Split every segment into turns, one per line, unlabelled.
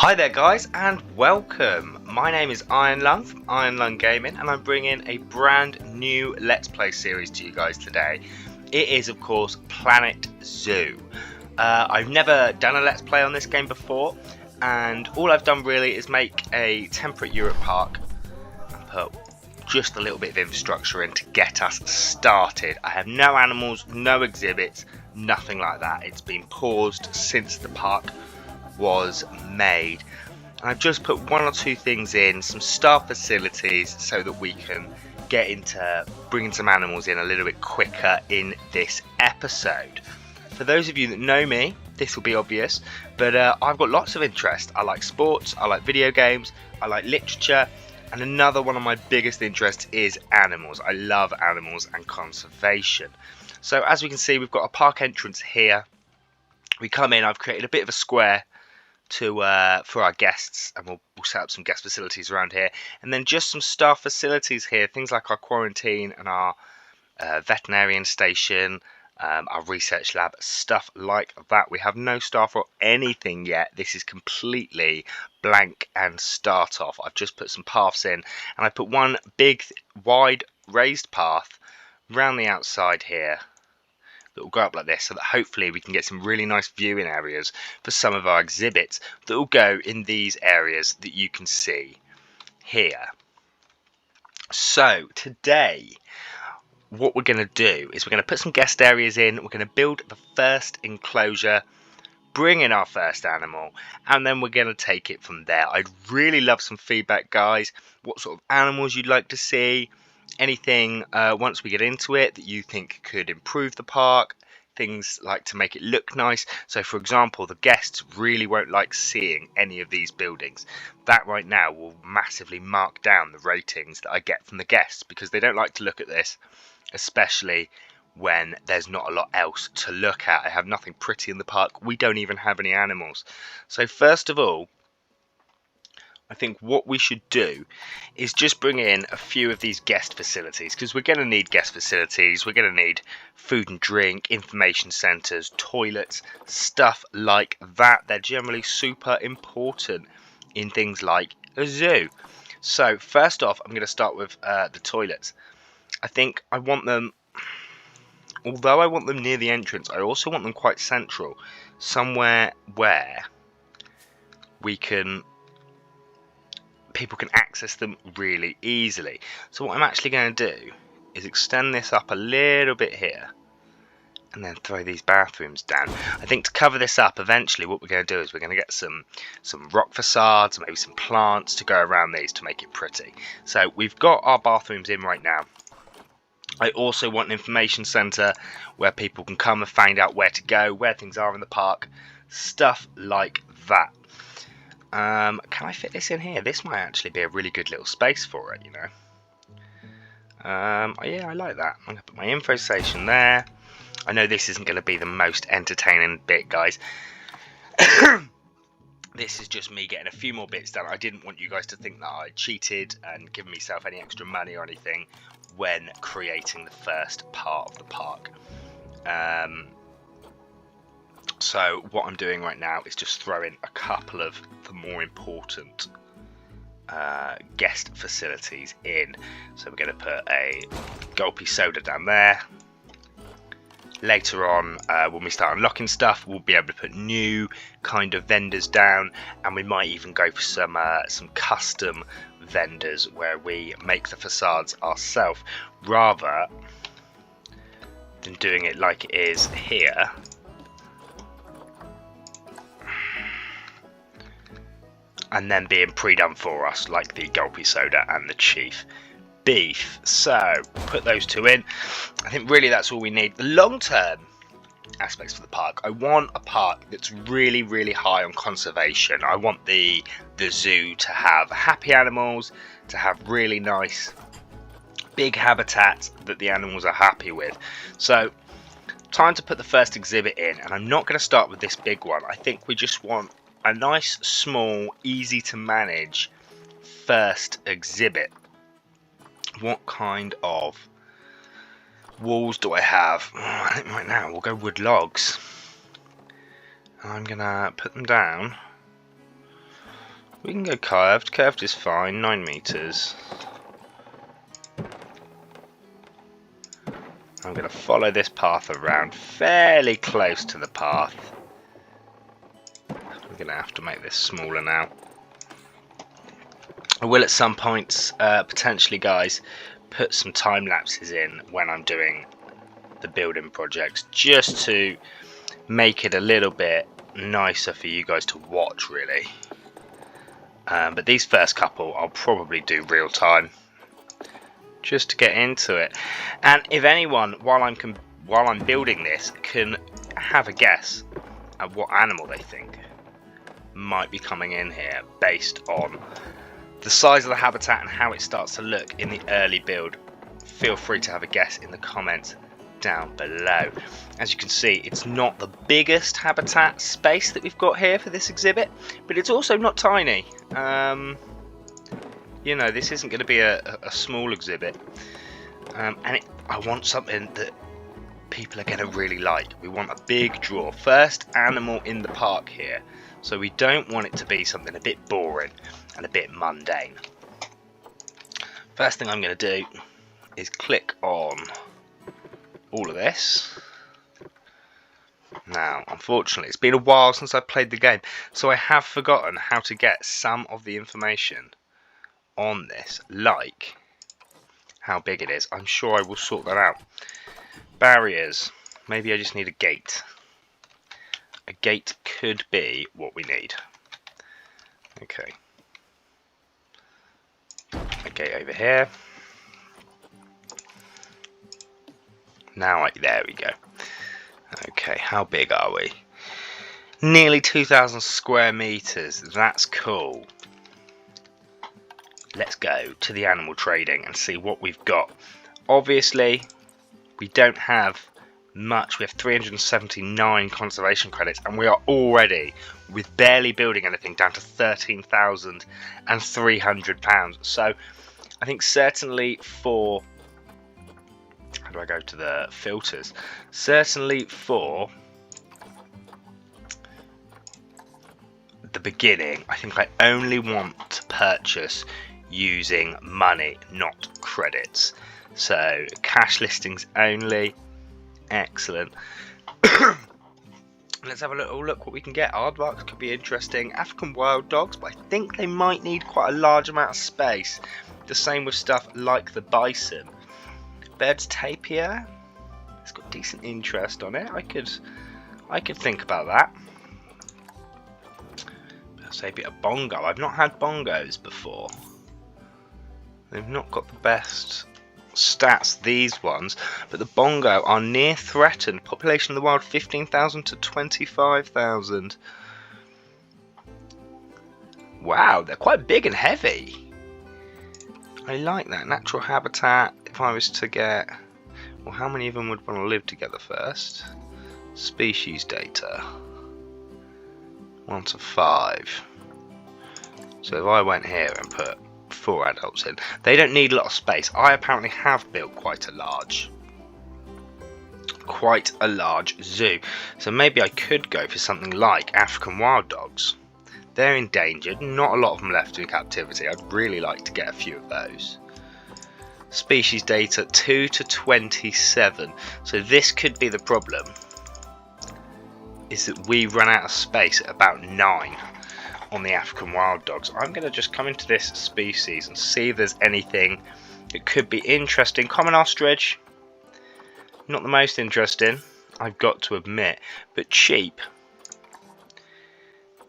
Hi there guys and welcome. My name is Iron Lung from Iron Lung Gaming and I'm bringing a brand new Let's Play series to you guys today. It is of course Planet Zoo. I've never done a Let's Play on this game before and all I've done really is make a temperate Europe park and put just a little bit of infrastructure in to get us started. I have no animals, no exhibits, nothing like that. It's been paused since the park was made. I've just put one or two things in, some staff facilities so that we can get into bringing some animals in a little bit quicker in this episode. For those of you that know me, this will be obvious, but I've got lots of interest. I like sports, I like video games, I like literature, and another one of my biggest interests is animals. I love animals and conservation. So as we can see, we've got a park entrance here. We come in, I've created a bit of a square for our guests, and we'll set up some guest facilities around here, and then just some staff facilities here, things like our quarantine and our veterinarian station, our research lab, stuff like that. We have no staff or anything yet. This is completely blank and start off. I've just put some paths in, and I put one big wide raised path around the outside here that will go up like this, so that hopefully we can get some really nice viewing areas for some of our exhibits that will go in these areas that you can see here. So today what we're going to do is we're going to put some guest areas in, we're going to build the first enclosure, bring in our first animal, and then we're going to take it from there. I'd really love some feedback, guys. What sort of animals you'd like to see, anything once we get into it that you think could improve the park, things like to make it look nice. So for example, the guests really won't like seeing any of these buildings. That right now will massively mark down the ratings that I get from the guests, because they don't like to look at this, especially when there's not a lot else to look at. I have nothing pretty in the park. We don't even have any animals. So first of all, I think what we should do is just bring in a few of these guest facilities, because we're going to need guest facilities. We're going to need food and drink, information centres, toilets, stuff like that. They're generally super important in things like a zoo. So first off, I'm going to start with the toilets. I think I want them, although I want them near the entrance, I also want them quite central, somewhere where people can access them really easily. So what I'm actually going to do is extend this up a little bit here and then throw these bathrooms down. I think to cover this up, eventually what we're going to do is we're going to get some rock facades, maybe some plants to go around these to make it pretty. So we've got our bathrooms in right now. I also want an information centre where people can come and find out where to go, where things are in the park, stuff like that. Can I fit this in here? This might actually be a really good little space for it, you know. Yeah, I like that. I'm going to put my info station there. I know this isn't going to be the most entertaining bit, guys. This is just me getting a few more bits done. I didn't want you guys to think that I cheated and given myself any extra money or anything when creating the first part of the park. So what I'm doing right now is just throwing a couple of the more important guest facilities in. So we're going to put a Gulpy Soda down there. Later on, when we start unlocking stuff, we'll be able to put new kind of vendors down, and we might even go for some custom vendors where we make the facades ourselves, rather than doing it like it is here. And then being pre-done for us, like the Gulpy Soda and the Chief Beef. So put those two in. I think really that's all we need. The long-term aspects for the park, I want a park that's really, really high on conservation. I want the zoo to have happy animals, to have really nice big habitats that the animals are happy with. So time to put the first exhibit in, and I'm not going to start with this big one. I think we just want a nice, small, easy to manage first exhibit. What kind of walls do I have? I think right now we'll go wood logs. I'm gonna put them down We can go curved. Curved is fine. 9 meters. I'm going to follow this path around fairly close to the path. We're going to have to make this smaller now. I will at some points, potentially guys, put some time lapses in when I'm doing the building projects, just to make it a little bit nicer for you guys to watch, really. But these first couple I'll probably do real time, just to get into it. And if anyone, while I'm building this, can have a guess at what animal they think might be coming in here based on the size of the habitat and how it starts to look in the early build, feel free to have a guess in the comments down below. As you can see, it's not the biggest habitat space that we've got here for this exhibit, but it's also not tiny. You know, this isn't going to be a small exhibit, and I want something that people are going to really like. We want a big draw. First animal in the park here, so we don't want it to be something a bit boring and a bit mundane. First thing I'm going to do is click on all of this. Now, unfortunately, it's been a while since I've played the game, so I have forgotten how to get some of the information on this, like how big it is. I'm sure I will sort that out. Barriers. Maybe I just need a gate. A gate could be what we need. Okay. A gate over here. Now, there we go. Okay, how big are we? Nearly 2,000 square meters. That's cool. Let's go to the animal trading and see what we've got. Obviously, we don't have much. We have 379 conservation credits, and we are already, with barely building anything, down to £13,300. So I think certainly for, how do I go to the filters? Certainly for the beginning, I think I only want to purchase using money, not credits. So cash listings only. Excellent. Let's have a little look what we can get. Aardvarks could be interesting. African wild dogs, but I think they might need quite a large amount of space. The same with stuff like the bison. Bird's tapir. It's got decent interest on it. I could think about that. Bird's tapir, bongo. I've not had bongos before. They've not got the best stats, these ones, but the bongo are near threatened. Population of the wild 15,000 to 25,000. Wow, they're quite big and heavy. I like that. Natural habitat. If I was to get, well, how many of them would want to live together first? Species data 1 to 5. So if I went here and put 4 adults in, they don't need a lot of space. I apparently have built quite a large zoo, so maybe I could go for something like African wild dogs. They're endangered, not a lot of them left in captivity. I'd really like to get a few of those. Species data 2 to 27, so this could be the problem, is that we run out of space at about 9 on the African wild dogs. I'm going to just come into this species and see if there's anything that could be interesting. Common ostrich, not the most interesting, I've got to admit, but cheap,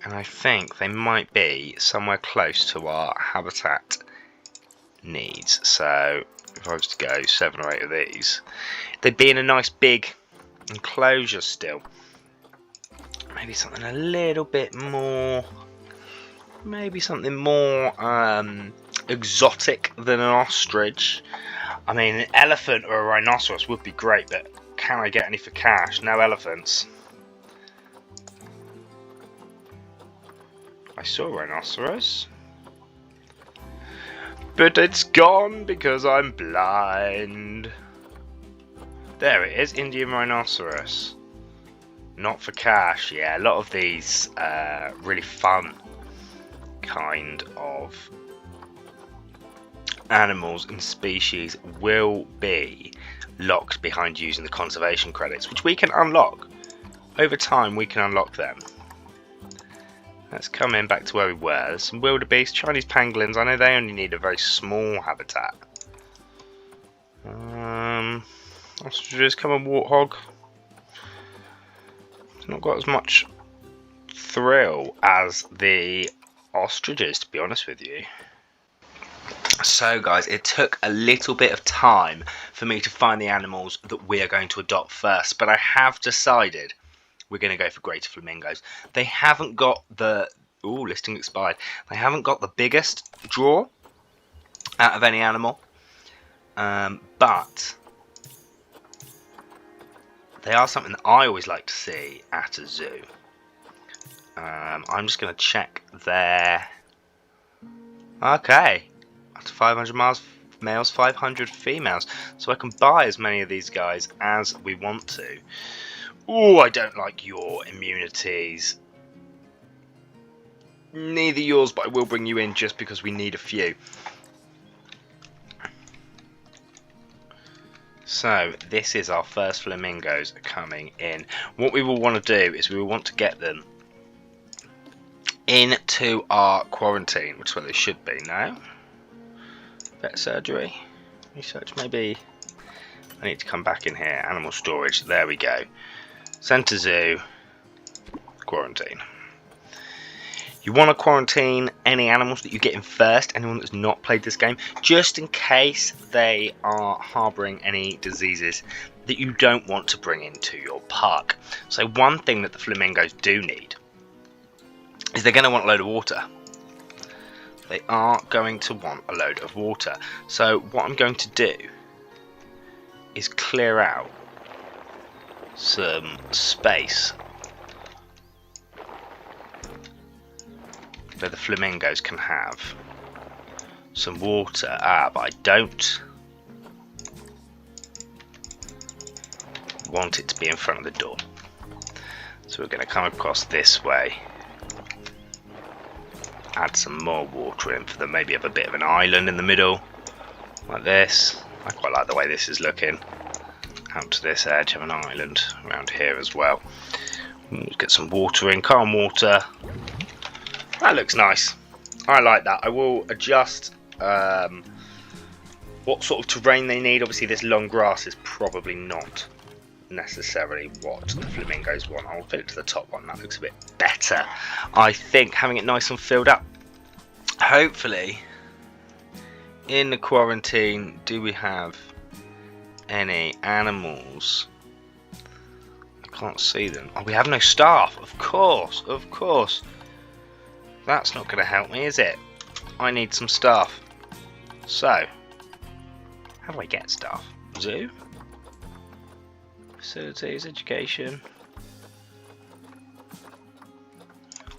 and I think they might be somewhere close to our habitat needs. So if I was to go 7 or 8 of these, they'd be in a nice big enclosure still. Maybe something a little bit more, maybe something more exotic than an ostrich. I mean, an elephant or a rhinoceros would be great, but can I get any for cash? No elephants. I saw a rhinoceros, but it's gone because I'm blind. There it is, Indian rhinoceros. Not for cash. Yeah, a lot of these really fun kind of animals and species will be locked behind using the conservation credits, which we can unlock. Over time we can unlock them. Let's come in back to where we were. There's some wildebeest, Chinese pangolins. I know they only need a very small habitat. Ostriches, come on, warthog. It's not got as much thrill as the ostriches, to be honest with you. So guys, it took a little bit of time for me to find the animals that we are going to adopt first, but I have decided we're going to go for greater flamingos. They haven't got the... Ooh, listing expired. They haven't got the biggest draw out of any animal, but they are something that I always like to see at a zoo. I'm just going to check their... Okay, up to 500 males, 500 females. So I can buy as many of these guys as we want to. Ooh, I don't like your immunities. Neither yours, but I will bring you in just because we need a few. So this is our first flamingos coming in. What we will want to do is we will want to get them into our quarantine, which is where they should be now. Vet surgery, research maybe. I need to come back in here. Animal storage, there we go. Centre zoo, quarantine. You want to quarantine any animals that you get in first, anyone that's not played this game, just in case they are harbouring any diseases that you don't want to bring into your park. So one thing that the flamingos do need is they're going to want a load of water. They are going to want a load of water. So what I'm going to do is clear out some space where the flamingos can have some water. But I don't want it to be in front of the door. So we're going to come across this way, add some more water in for them, maybe have a bit of an island in the middle, like this. I quite like the way this is looking. Out to this edge, have an island around here as well. Let's get some water in, calm water. That looks nice. I like that. I will adjust what sort of terrain they need. Obviously this long grass is probably not necessarily what the flamingos want. I'll fit it to the top one. That looks a bit better, I think, having it nice and filled up. Hopefully in the quarantine, do we have any animals? I can't see them. Oh, we have no staff. Of course, of course. That's not going to help me, is it? I need some staff. So, how do I get staff? Zoo? Facilities, education.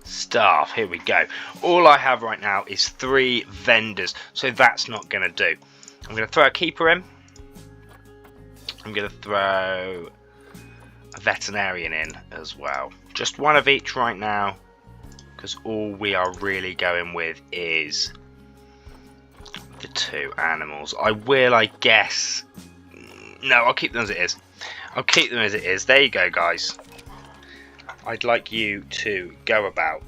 Staff, here we go. All I have right now is 3 vendors, so that's not going to do. I'm going to throw a keeper in. I'm going to throw a veterinarian in as well. Just one of each right now, because all we are really going with is the 2 animals. I will, I guess... No, I'll keep them as it is. I'll keep them as it is. There you go, guys. I'd like you to go about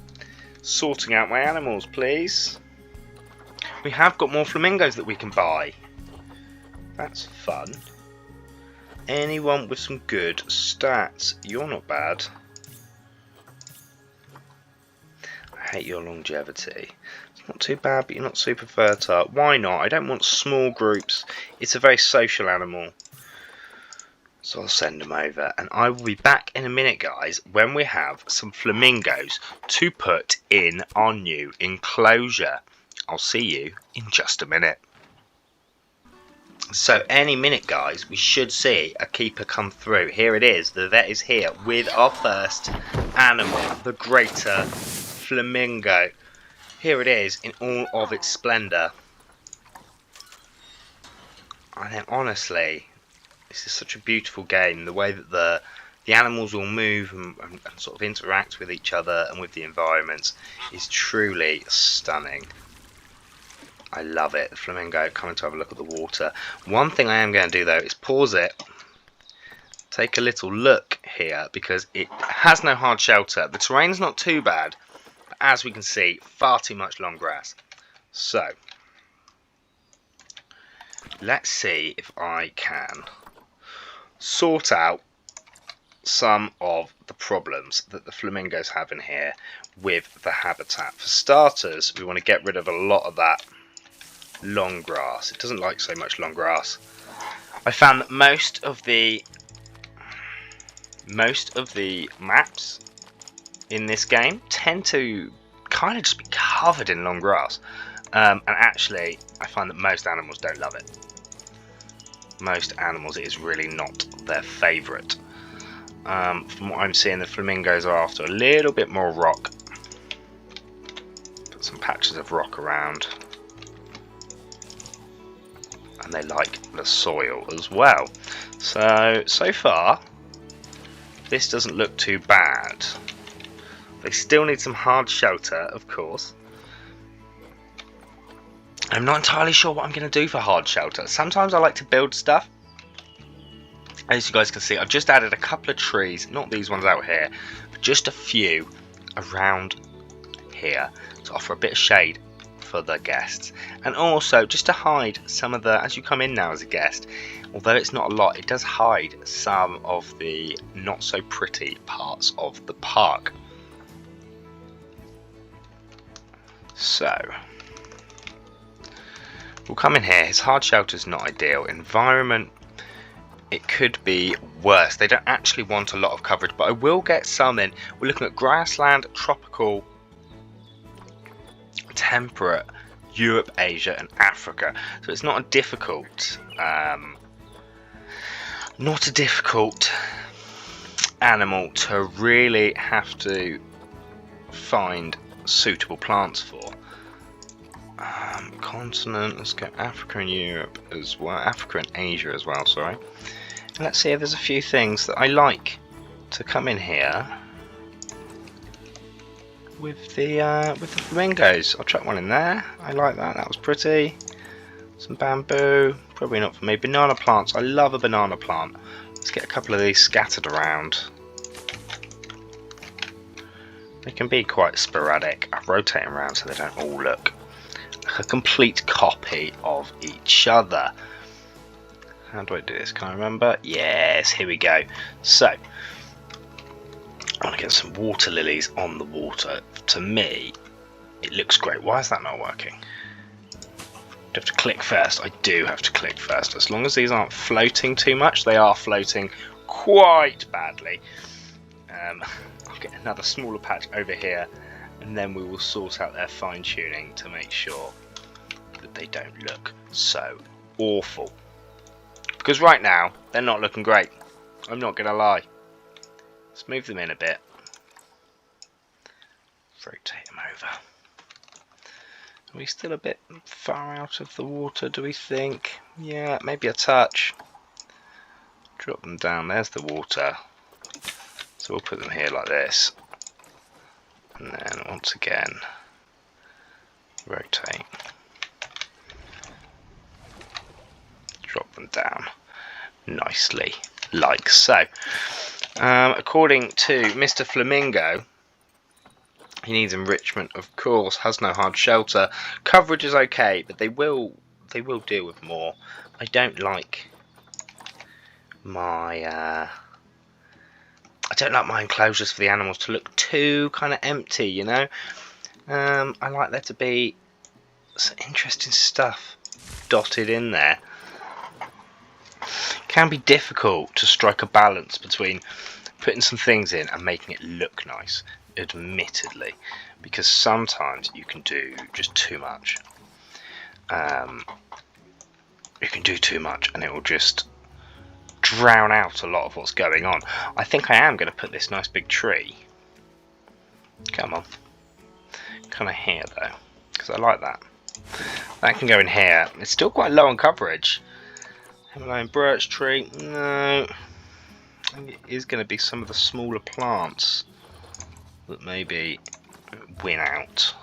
sorting out my animals, please. We have got more flamingos that we can buy. That's fun. Anyone with some good stats? You're not bad. I hate your longevity. It's not too bad, but you're not super fertile. Why not? I don't want small groups. It's a very social animal. So I'll send them over, and I will be back in a minute, guys, when we have some flamingos to put in our new enclosure. I'll see you in just a minute. So any minute, guys, we should see a keeper come through. Here it is. The vet is here with our first animal, the greater flamingo. Here it is in all of its splendour. I think, honestly, this is such a beautiful game. The way that the the animals will move and sort of interact with each other and with the environment is truly stunning. I love it. The flamingo coming to have a look at the water. One thing I am going to do though is pause it, take a little look here, because it has no hard shelter. The terrain's not too bad, but as we can see, far too much long grass. So let's see if I can sort out some of the problems that the flamingos have in here with the habitat. For starters, we want to get rid of a lot of that long grass. It doesn't like so much long grass. I found that most of the maps in this game tend to kind of just be covered in long grass, and actually I find that most animals don't love it. Most animals, it is really not their favourite. From what I'm seeing, the flamingos are after a little bit more rock. Put some patches of rock around, and they like the soil as well. So far this doesn't look too bad. They still need some hard shelter, of course. I'm not entirely sure what I'm going to do for hard shelter. Sometimes I like to build stuff. As you guys can see, I've just added a couple of trees, not these ones out here, but just a few around here to offer a bit of shade for the guests, and also just to hide some of the, as you come in now as a guest, although it's not a lot, it does hide some of the not so pretty parts of the park. So we'll come in here. His hard shelter is not ideal. Environment, it could be worse. They don't actually want a lot of coverage, but I will get some in. We're looking at grassland, tropical, temperate, Europe, Asia and Africa. So it's not a difficult animal to really have to find suitable plants for. Continent, let's go Africa and Europe as well, Africa and Asia as well, sorry. And let's see if there's a few things that I like to come in here with the flamingos. I'll chuck one in there. I like that. That was pretty. Some bamboo, probably not for me. Banana plants. I love a banana plant. Let's get a couple of these scattered around. They can be quite sporadic. I rotate them around so they don't all look like a complete copy of each other. How do I do this? Can I remember? Yes, here we go. So I want to get some water lilies on the water. To me, it looks great. Why is that not working? Do I have to click first? I do have to click first. As long as these aren't floating too much, they are floating quite badly. I'll get another smaller patch over here, and then we will sort out their fine tuning to make sure that they don't look so awful. Because right now, they're not looking great. I'm not going to lie. Let's move them in a bit. Rotate them over. Are we still a bit far out of the water, do we think? Yeah, maybe a touch. Drop them down. There's the water. So we'll put them here like this. And then once again, rotate. Drop them down nicely, like so. According to Mr. Flamingo, he needs enrichment, of course, has no hard shelter. Coverage is okay, but they will deal with more. I don't like my enclosures for the animals to look too kind of empty, you know. I like there to be some interesting stuff dotted in there. It can be difficult to strike a balance between putting some things in and making it look nice, admittedly, because sometimes you can do just too much. You can do too much and it will just drown out a lot of what's going on. I think I am going to put this nice big tree, come on, kind of here though, because I like that. That can go in here. It's still quite low on coverage. Himalayan birch tree, no. think it is going to be some of the smaller plants that maybe win out.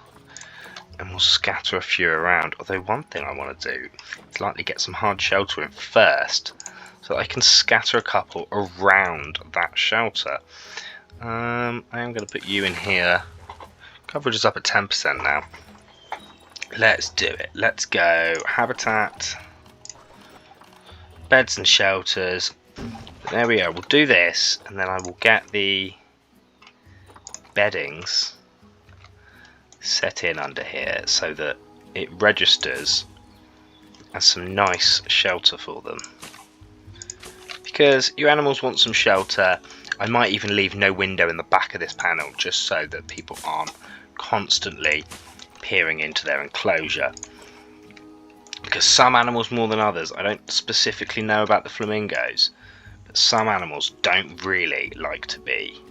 And we'll scatter a few around. Although one thing I want to do is likely get some hard shelter in first, so that I can scatter a couple around that shelter. I am going to put you in here. Coverage is up at 10% now. Let's do it. Let's go. Habitat. Beds and shelters. There we go. We'll do this, and then I will get the beddings set in under here so that it registers as some nice shelter for them. Because your animals want some shelter, I might even leave no window in the back of this panel just so that people aren't constantly peering into their enclosure. Because some animals more than others, I don't specifically know about the flamingos, but some animals don't really like to be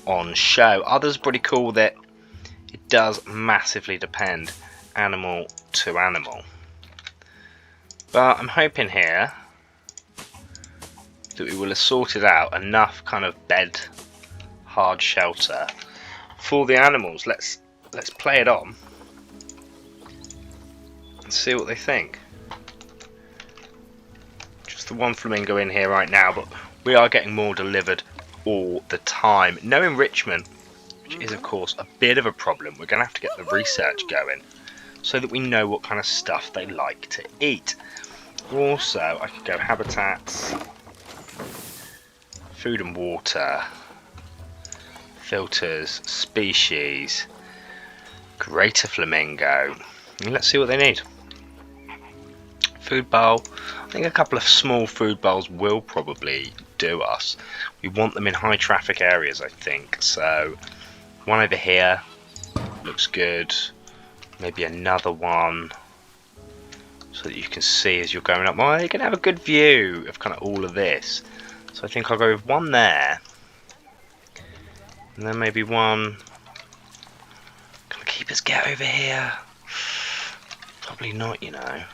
on show. Others are pretty cool with it. It does massively depend animal to animal. But I'm hoping here that we will have sorted out enough kind of bed, hard shelter for the animals. Let's play it on and see what they think. Just the one flamingo in here right now, but we are getting more delivered all the time. No enrichment, which is of course a bit of a problem. We're going to have to get the research going so that we know what kind of stuff they like to eat. Also, I could go habitats, food and water, filters, species, greater flamingo, and let's see what they need. Food bowl. I think a couple of small food bowls will probably do us. We want them in high traffic areas, I think. So one over here looks good. Maybe another one so that you can see as you're going up. Well, you can have a good view of kind of all of this. So I think I'll go with one there, and then maybe one. Can the keepers get over here? Probably not, you know. I'm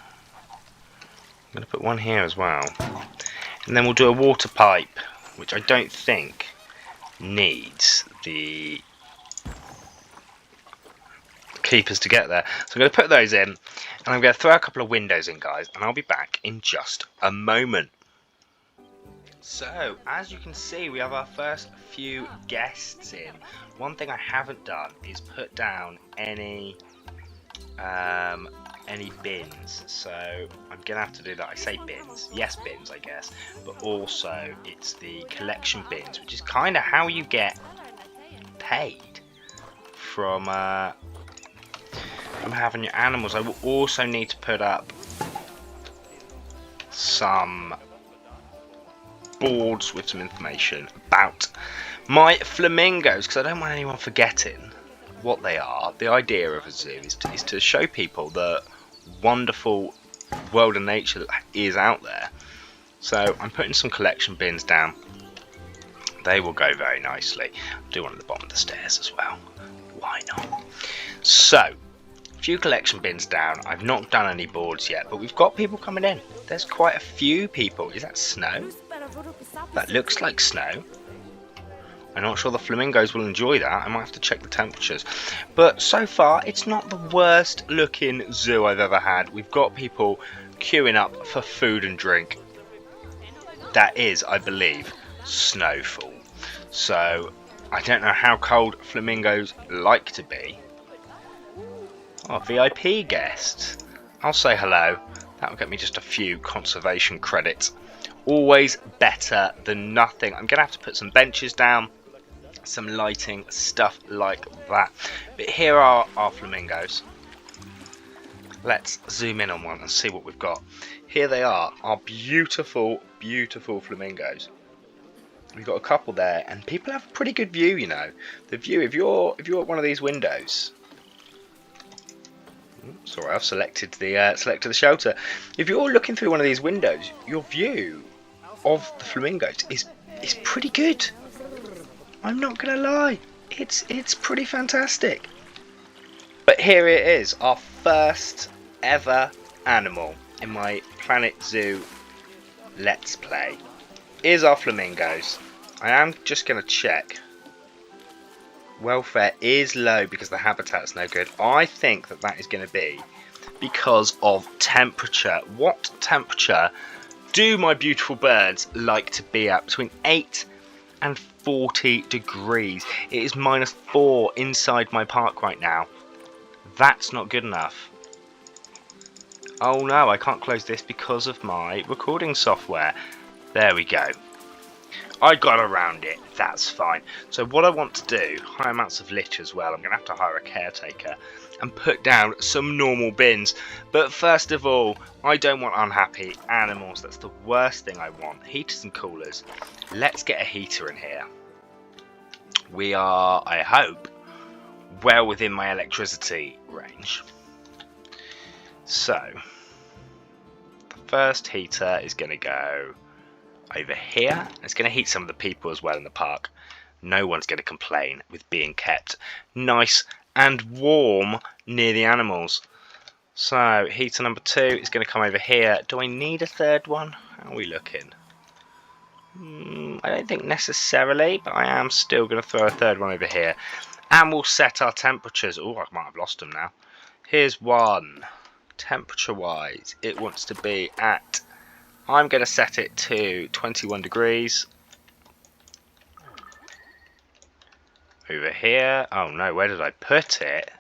going to put one here as well. And then we'll do a water pipe, which I don't think needs the keepers to get there. So I'm going to put those in, and I'm going to throw a couple of windows in, guys, and I'll be back in just a moment. So, as you can see, we have our first few guests in. One thing I haven't done is put down any bins, so I'm gonna have to do that. I say bins, yes, bins, I guess, but also it's the collection bins, which is kind of how you get paid from having your animals. I will also need to put up some boards with some information about my flamingos, because I don't want anyone forgetting what they are. The idea of a zoo is to show people the wonderful world of nature that is out there. So I'm putting some collection bins down. They will go very nicely. I'll do one at the bottom of the stairs as well. Why not? So, a few collection bins down. I've not done any boards yet, but we've got people coming in. There's quite a few people. Is that snow? That looks like snow. I'm not sure the flamingos will enjoy that. I might have to check the temperatures. But so far, it's not the worst looking zoo I've ever had. We've got people queuing up for food and drink. That is, I believe, snowfall. So, I don't know how cold flamingos like to be. Oh, VIP guest. I'll say hello. That will get me just a few conservation credits. Always better than nothing. I'm going to have to put some benches down, some lighting, stuff like that. But here are our flamingos. Let's zoom in on one and see what we've got. Here they are, our beautiful, beautiful flamingos. We've got a couple there, and people have a pretty good view, you know. The view, if you're at one of these windows. Sorry, I've selected the shelter. If you're looking through one of these windows, your view of the flamingos is pretty good. I'm not gonna lie, it's pretty fantastic. But here it is, our first ever animal in my Planet Zoo Let's Play. Here's our flamingos. I am just going to check. Welfare is low because the habitat's no good. I think that is going to be because of temperature. What temperature do my beautiful birds like to be at? Between 8 and 40 degrees. It is -4 inside my park right now. That's not good enough. Oh no, I can't close this because of my recording software. There we go. I got around it, that's fine. So what I want to do, high amounts of litter as well. I'm going to have to hire a caretaker and put down some normal bins. But first of all, I don't want unhappy animals. That's the worst thing I want. Heaters and coolers. Let's get a heater in here. We are, I hope, well within my electricity range. So, the first heater is going to go over here. It's going to heat some of the people as well in the park. No one's going to complain with being kept nice and warm near the animals. So heater number 2 is going to come over here. Do I need a third one? How are we looking? I don't think necessarily, but I am still going to throw a third one over here. And we'll set our temperatures. Oh, I might have lost them now. Here's one. Temperature wise, it wants to be at, I'm going to set it to 21 degrees. Over here. Oh no, where did I put it?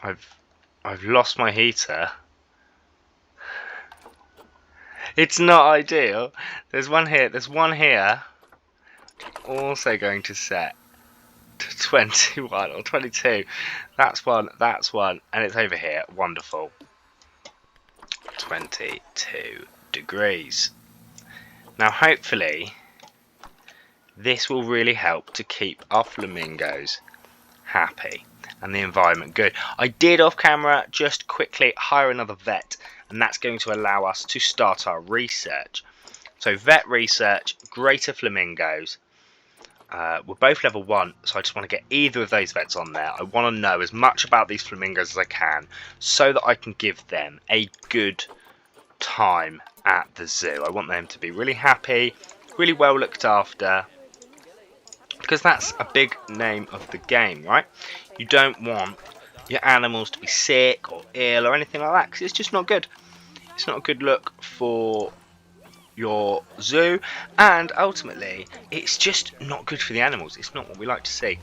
I've lost my heater. It's not ideal. There's one here. There's one here. Also going to set to 21 or 22. That's one. That's one. And it's over here. Wonderful. 22 degrees. Now hopefully this will really help to keep our flamingos happy and the environment good. I did off camera just quickly hire another vet, and that's going to allow us to start our research. So vet research, greater flamingos. We're both level 1, so I just want to get either of those vets on there. I want to know as much about these flamingos as I can so that I can give them a good time at the zoo. I want them to be really happy, really well looked after, because that's a big name of the game, right? You don't want your animals to be sick or ill or anything like that, because it's just not good. It's not a good look for your zoo, and ultimately it's just not good for the animals. It's not what we like to see.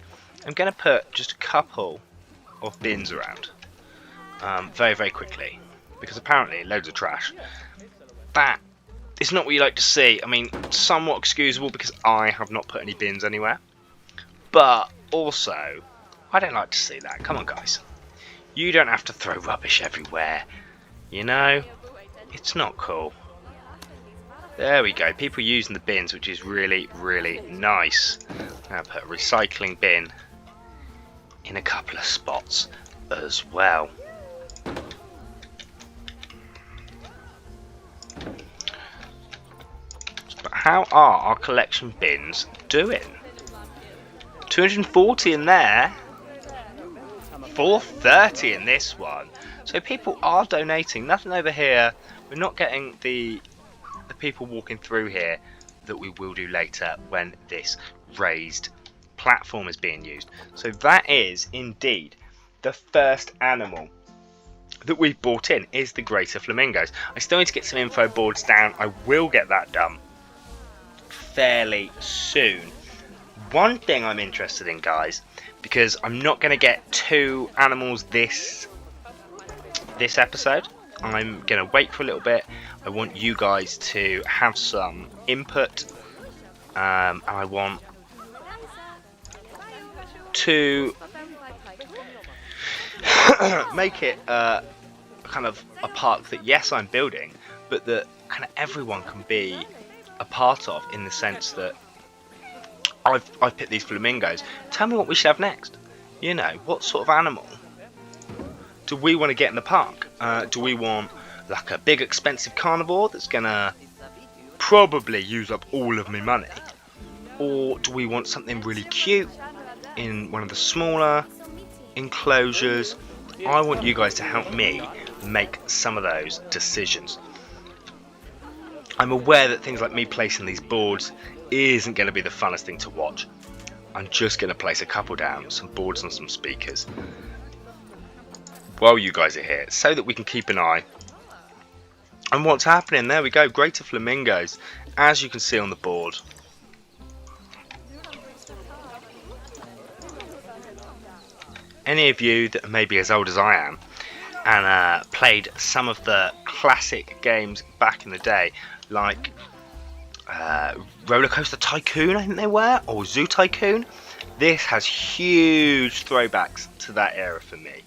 I'm going to put just a couple of bins around very, very quickly, because apparently loads of trash. That is not what you like to see. I mean, somewhat excusable because I have not put any bins anywhere, but also I don't like to see that. Come on guys, you don't have to throw rubbish everywhere, you know, it's not cool. There we go, people using the bins, which is really, really nice. Now put a recycling bin in a couple of spots as well. But how are our collection bins doing? 240 in there, 430 in this one. So people are donating. Nothing over here. We're not getting the people walking through here that we will do later when this raised platform is being used. So that is indeed the first animal that we've brought in, is the greater flamingos. I still need to get some info boards down. I will get that done fairly soon. One thing I'm interested in, guys, because I'm not going to get 2 animals this episode, I'm going to wait for a little bit. I want you guys to have some input, and I want to make it kind of a park that, yes, I'm building, but that kind of everyone can be a part of, in the sense that I've picked these flamingos. Tell me what we should have next. You know, what sort of animal do we want to get in the park? Do we want like a big expensive carnivore that's gonna probably use up all of my money? Or do we want something really cute in one of the smaller enclosures? I want you guys to help me make some of those decisions. I'm aware that things like me placing these boards isn't going to be the funnest thing to watch. I'm just going to place a couple down, some boards and some speakers, while you guys are here, so that we can keep an eye on what's happening. There we go, Greater Flamingos, as you can see on the board. Any of you that may be as old as I am and played some of the classic games back in the day, like Roller Coaster Tycoon, I think they were, or Zoo Tycoon, this has huge throwbacks to that era for me.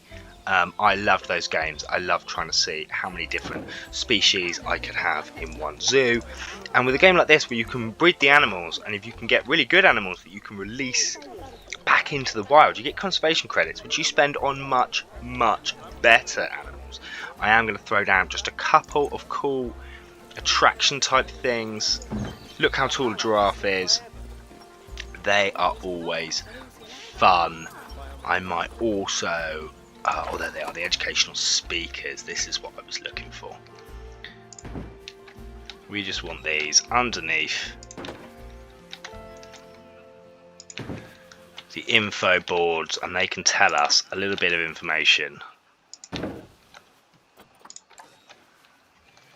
I loved those games. I loved trying to see how many different species I could have in one zoo. And with a game like this where you can breed the animals, and if you can get really good animals that you can release back into the wild, you get conservation credits, which you spend on much, much better animals. I am going to throw down just a couple of cool attraction type things. Look how tall a giraffe is. They are always fun. I might also... oh, there they are, the educational speakers. This is what I was looking for. We just want these underneath the info boards, and they can tell us a little bit of information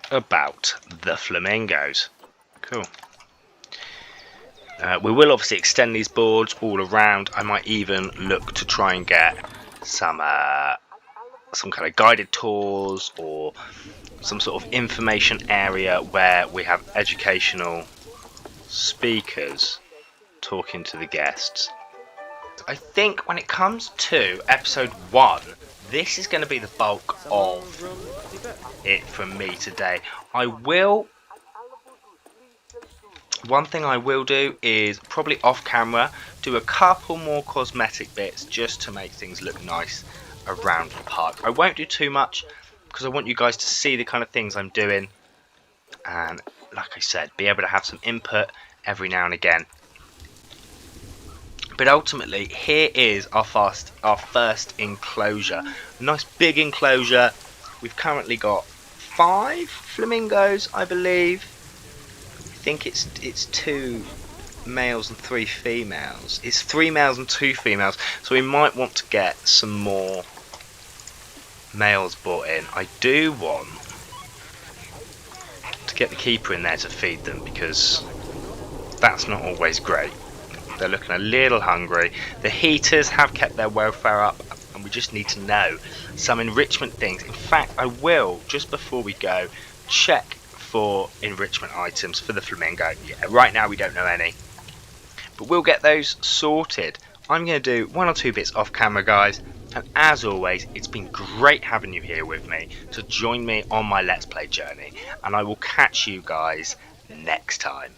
about the flamingos. Cool. We will obviously extend these boards all around. I might even look to try and get some kind of guided tours or some sort of information area where we have educational speakers talking to the guests. I think when it comes to episode 1, this is going to be the bulk of it from me today. One thing I will do is probably off camera do a couple more cosmetic bits just to make things look nice around the park. I won't do too much because I want you guys to see the kind of things I'm doing, and like I said, be able to have some input every now and again. But ultimately, here is our first enclosure. A nice big enclosure. We've currently got 5 flamingos, I believe. I think it's 2 males and 3 females. It's 3 males and 2 females. So we might want to get some more males brought in. I do want to get the keeper in there to feed them, because that's not always great. They're looking a little hungry. The heaters have kept their welfare up, and we just need to know some enrichment things. In fact, I will, just before we go, check for enrichment items for the flamingo. Yeah, right now we don't know any, but we'll get those sorted. I'm going to do 1 or 2 bits off camera, guys, and as always, it's been great having you here with me to join me on my Let's Play journey, and I will catch you guys next time.